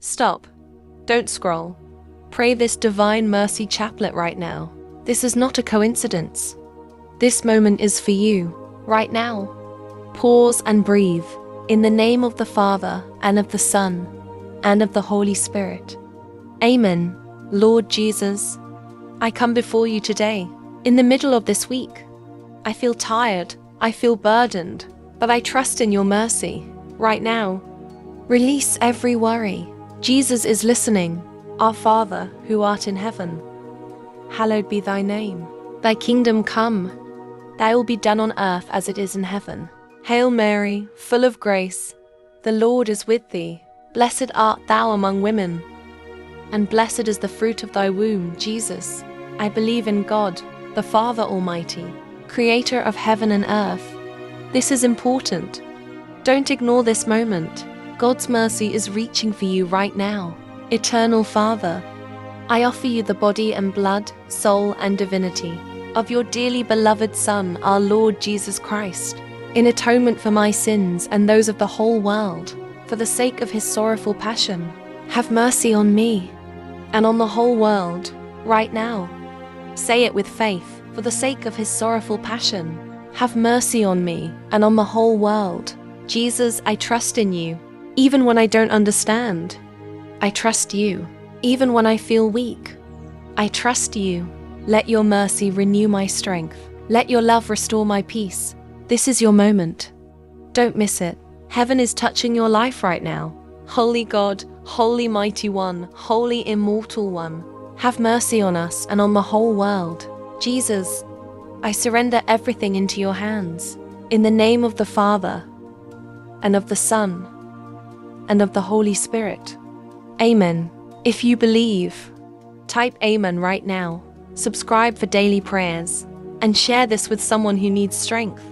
Stop. Don't scroll. Pray this Divine Mercy Chaplet right now. This is not a coincidence. This moment is for you, right now. Pause and breathe. In the name of the Father, and of the Son, and of the Holy Spirit. Amen. Lord Jesus, I come before you today, in the middle of this week. I feel tired, I feel burdened, but I trust in your mercy, right now. Release every worry. Jesus is listening. Our Father, who art in heaven, hallowed be thy name. Thy kingdom come. Thy will be done on earth as it is in heaven. Hail Mary, full of grace, the Lord is with thee. Blessed art thou among women, and blessed is the fruit of thy womb, Jesus. I believe in God, the Father Almighty, creator of heaven and earth. This is important. Don't ignore this moment. God's mercy is reaching for you right now. Eternal Father, I offer you the body and blood, soul and divinity of your dearly beloved Son, our Lord Jesus Christ, in atonement for my sins and those of the whole world, for the sake of his sorrowful passion. Have mercy on me and on the whole world, right now. Say it with faith, for the sake of his sorrowful passion. Have mercy on me and on the whole world. Jesus, I trust in you, even when I don't understand. I trust you, even when I feel weak. I trust you. Let your mercy renew my strength. Let your love restore my peace. This is your moment. Don't miss it. Heaven is touching your life right now. Holy God, Holy Mighty One, Holy Immortal One, have mercy on us and on the whole world. Jesus, I surrender everything into your hands. In the name of the Father, and of the Son, and of the Holy Spirit. Amen. If you believe, type Amen right now. Subscribe for daily prayers, and share this with someone who needs strength.